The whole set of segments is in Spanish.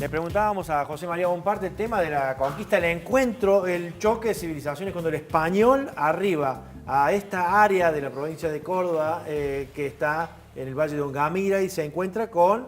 Le preguntábamos a José María Bonparte el tema de la conquista, el encuentro, el choque de civilizaciones cuando el español arriba a esta área de la provincia de Córdoba que está en el Valle de Ongamira y se encuentra con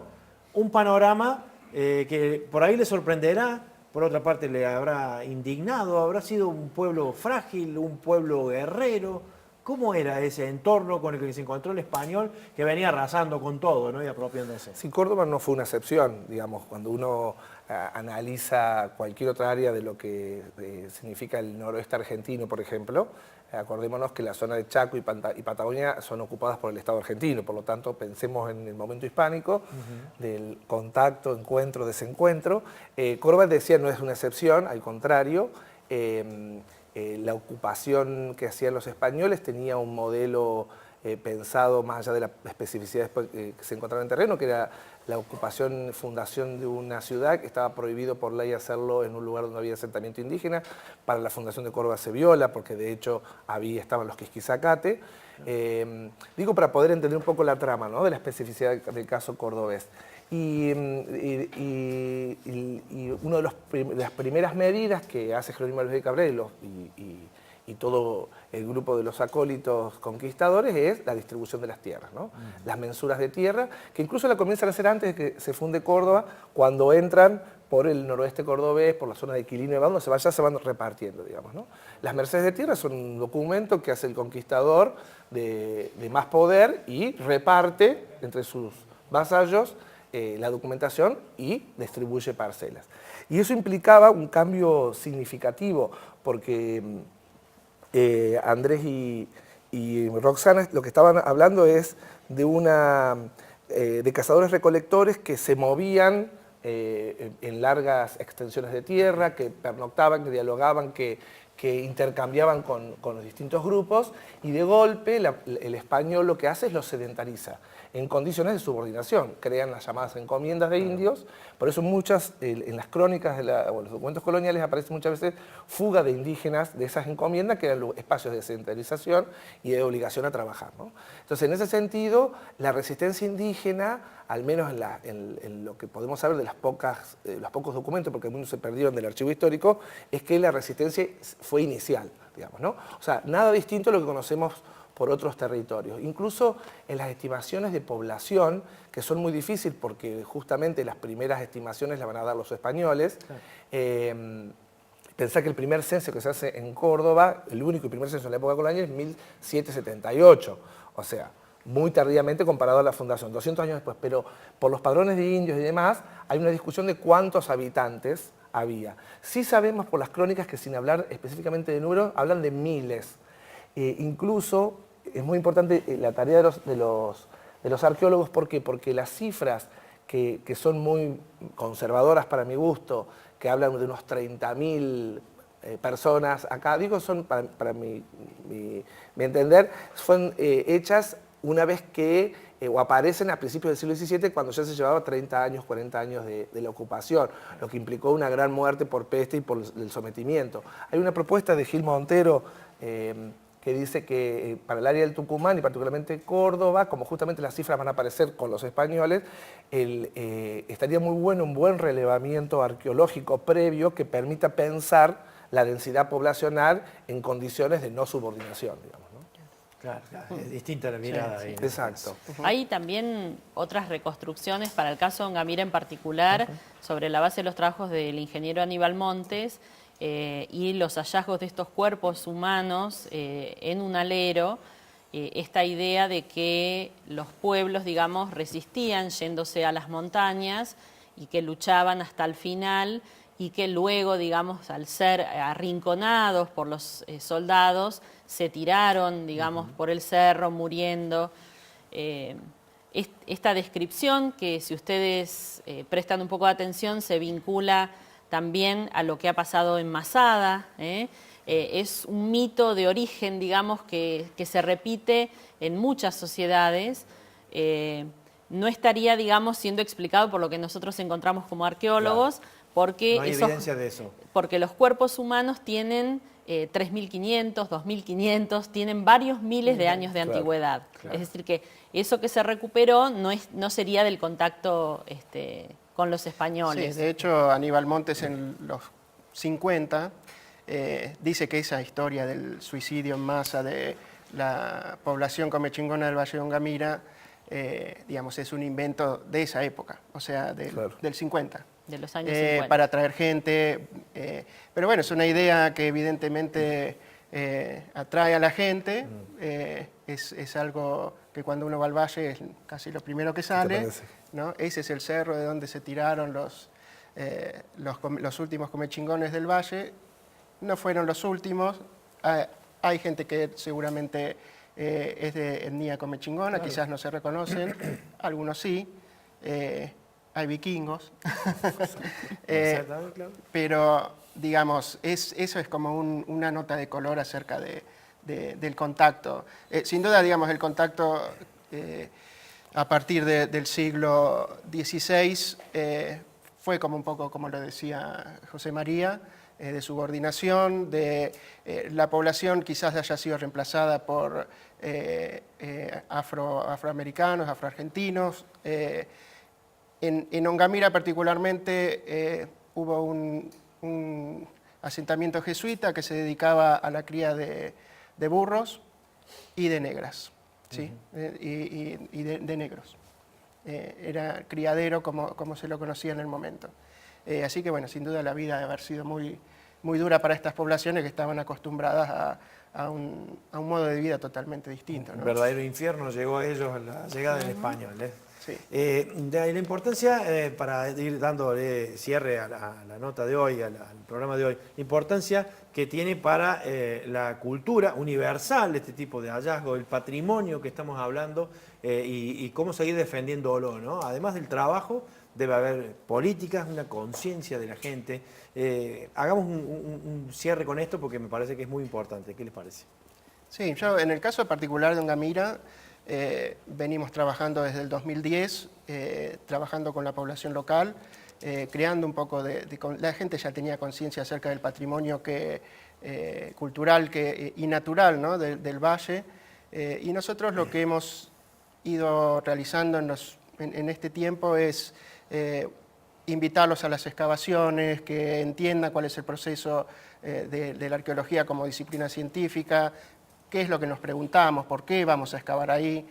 un panorama que por ahí le sorprenderá, por otra parte le habrá indignado, habrá sido un pueblo frágil, un pueblo guerrero. ¿Cómo era ese entorno con el que se encontró el español que venía arrasando con todo, ¿no? Y apropiándose? Sí, Córdoba no fue una excepción, digamos, cuando uno analiza cualquier otra área de lo que significa el noroeste argentino, por ejemplo, acordémonos que la zona de Chaco y Patagonia son ocupadas por el Estado argentino, por lo tanto pensemos en el momento hispánico, del contacto, encuentro, desencuentro. Córdoba, decía, no es una excepción, al contrario. La ocupación que hacían los españoles tenía un modelo pensado más allá de la especificidad que se encontraba en terreno, que era la ocupación, fundación de una ciudad, que estaba prohibido por ley hacerlo en un lugar donde había asentamiento indígena. Para la fundación de Córdoba se viola, porque de hecho estaban los Quisquizacate. Digo para poder entender un poco la trama, ¿no?, de la especificidad del caso cordobés. Y una de las primeras medidas que hace Jerónimo Álvarez de Cabrera y todo el grupo de los acólitos conquistadores es la distribución de las tierras, ¿no? Las mensuras de tierra, que incluso la comienzan a hacer antes de que se funde Córdoba, cuando entran por el noroeste cordobés, por la zona de Quilino y Bando, se van repartiendo, digamos, ¿no? Las mercedes de tierra son un documento que hace el conquistador de más poder y reparte entre sus vasallos la documentación y distribuye parcelas. Y eso implicaba un cambio significativo, porque Andrés y Roxana lo que estaban hablando es de cazadores-recolectores que se movían en largas extensiones de tierra, que pernoctaban, que dialogaban, que intercambiaban con los distintos grupos, y de golpe el español lo que hace es los sedentariza en condiciones de subordinación. Crean las llamadas encomiendas de indios, por eso en las crónicas o los documentos coloniales aparece muchas veces fuga de indígenas de esas encomiendas, que eran espacios de sedentarización y de obligación a trabajar, ¿no? Entonces, en ese sentido, la resistencia indígena, al menos en lo que podemos saber de los pocos documentos, porque muchos se perdieron del archivo histórico, es que la resistencia fue inicial, digamos, ¿no? O sea, nada distinto a lo que conocemos por otros territorios. Incluso en las estimaciones de población, que son muy difíciles porque justamente las primeras estimaciones las van a dar los españoles. Claro. Pensá que el primer censo que se hace en Córdoba, el único y primer censo en la época colonial, es 1778. O sea, muy tardíamente comparado a la fundación, 200 años después. Pero por los padrones de indios y demás, hay una discusión de cuántos habitantes había. Sí sabemos por las crónicas que, sin hablar específicamente de números, hablan de miles. Incluso es muy importante la tarea de los arqueólogos. ¿Por qué? Porque las cifras que son muy conservadoras para mi gusto, que hablan de unos 30.000 personas acá, digo, son para mi entender, fueron hechas una vez que, o aparecen a principios del siglo XVII, cuando ya se llevaba 30 años, 40 años de la ocupación, lo que implicó una gran muerte por peste y por el sometimiento. Hay una propuesta de Gil Montero que dice que para el área del Tucumán y particularmente Córdoba, como justamente las cifras van a aparecer con los españoles, estaría muy bueno un buen relevamiento arqueológico previo que permita pensar la densidad poblacional en condiciones de no subordinación, digamos, ¿no? Claro, es distinta la mirada. Sí, ahí. exacto. Hay también otras reconstrucciones para el caso de Ongamira en particular, sobre la base de los trabajos del ingeniero Aníbal Montes, y los hallazgos de estos cuerpos humanos en un alero, esta idea de que los pueblos, digamos, resistían yéndose a las montañas y que luchaban hasta el final, y que luego, digamos, al ser arrinconados por los soldados, se tiraron, digamos, por el cerro, muriendo. Esta descripción, que si ustedes prestan un poco de atención, se vincula también a lo que ha pasado en Masada. Es un mito de origen, digamos, que se repite en muchas sociedades. No estaría, digamos, siendo explicado por lo que nosotros encontramos como arqueólogos, claro, porque no hay evidencia de eso. Porque los cuerpos humanos tienen 3.500, 2.500, tienen varios miles de años de antigüedad. Claro. Es decir, que eso que se recuperó no sería del contacto con los españoles. Sí, de hecho, Aníbal Montes en los 50 dice que esa historia del suicidio en masa de la población comechingona del Valle de Ongamira, digamos, es un invento de esa época, o sea, del 50. De los años 50. Para atraer gente. Pero bueno, es una idea que evidentemente atrae a la gente. Es algo que cuando uno va al valle es casi lo primero que sale, ¿no? Ese es el cerro de donde se tiraron los últimos comechingones del valle. No fueron los últimos. Hay gente que seguramente es de etnia comechingona, quizás no se reconocen, algunos sí. Hay vikingos, pero digamos, eso es como una nota de color acerca del contacto. Sin duda, digamos, el contacto a partir del siglo XVI fue como un poco, como lo decía José María, de subordinación, de la población quizás haya sido reemplazada por afroamericanos, afroargentinos. En Ongamira particularmente hubo un asentamiento jesuita que se dedicaba a la cría de burros y de negras, ¿sí? Y de negros. Era criadero como se lo conocía en el momento. Así que bueno, sin duda la vida debe haber sido muy, muy dura para estas poblaciones que estaban acostumbradas a un modo de vida totalmente distinto, ¿no? Un verdadero infierno llegó a ellos a la llegada del español. Sí. De la importancia, para ir dándole cierre a la nota de hoy, al programa de hoy, la importancia que tiene para la cultura universal este tipo de hallazgo, el patrimonio que estamos hablando y cómo seguir defendiéndolo, ¿no? Además del trabajo, debe haber políticas, una conciencia de la gente. Hagamos un cierre con esto porque me parece que es muy importante. ¿Qué les parece? Sí, yo en el caso particular de Ongamira, venimos trabajando desde el 2010, trabajando con la población local, creando un poco la gente ya tenía conciencia acerca del patrimonio cultural y natural, ¿no? del valle, y nosotros lo que hemos ido realizando en este tiempo es invitarlos a las excavaciones, que entiendan cuál es el proceso de la arqueología como disciplina científica, qué es lo que nos preguntamos, por qué vamos a excavar ahí.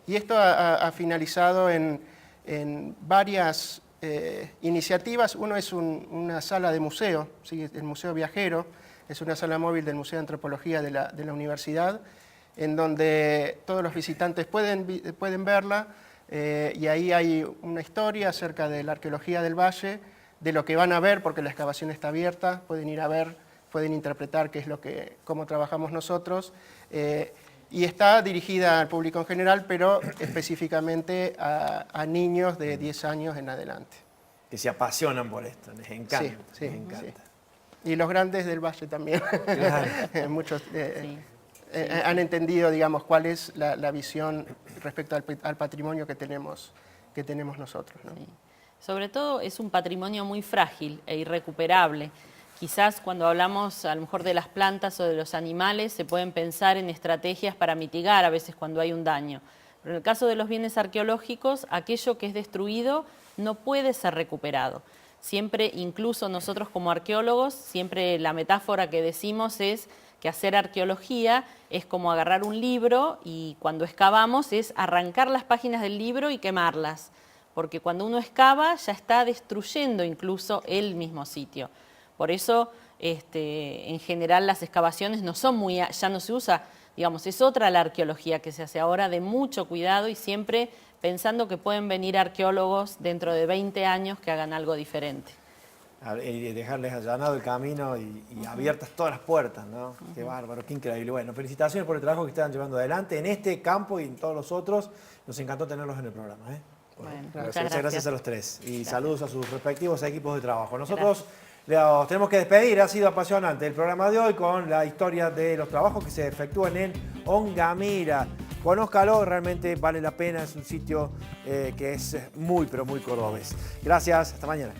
Y esto ha finalizado en varias iniciativas. Uno es una sala de museo, ¿sí? El Museo Viajero, es una sala móvil del Museo de Antropología de la universidad, en donde todos los visitantes pueden verla, y ahí hay una historia acerca de la arqueología del valle, de lo que van a ver, porque la excavación está abierta, pueden ir a ver, pueden interpretar cómo trabajamos nosotros, y está dirigida al público en general, pero específicamente a niños de 10 años en adelante. Que se apasionan por esto, les encanta. Sí, les encanta. Sí. Y los grandes del valle también. Claro. Muchos han entendido, digamos, cuál es la visión respecto al patrimonio que tenemos nosotros, ¿no? Sí. Sobre todo es un patrimonio muy frágil e irrecuperable. Quizás cuando hablamos a lo mejor de las plantas o de los animales se pueden pensar en estrategias para mitigar a veces cuando hay un daño. Pero en el caso de los bienes arqueológicos, aquello que es destruido no puede ser recuperado. Siempre, incluso nosotros como arqueólogos, siempre la metáfora que decimos es que hacer arqueología es como agarrar un libro y cuando excavamos es arrancar las páginas del libro y quemarlas. Porque cuando uno excava ya está destruyendo incluso el mismo sitio. Por eso, en general, las excavaciones no son ya no se usa, digamos, es otra la arqueología que se hace ahora de mucho cuidado y siempre pensando que pueden venir arqueólogos dentro de 20 años que hagan algo diferente. Y dejarles allanado el camino y abiertas todas las puertas, ¿no? Qué bárbaro, qué increíble. Bueno, felicitaciones por el trabajo que están llevando adelante en este campo y en todos los otros. Nos encantó tenerlos en el programa, ¿eh? Bueno, Muchas gracias a los tres y Gracias. Saludos a sus respectivos equipos de trabajo. Nosotros los tenemos que despedir, ha sido apasionante el programa de hoy con la historia de los trabajos que se efectúan en Ongamira. Conózcalo, realmente vale la pena, es un sitio que es muy, pero muy cordobés. Gracias, hasta mañana.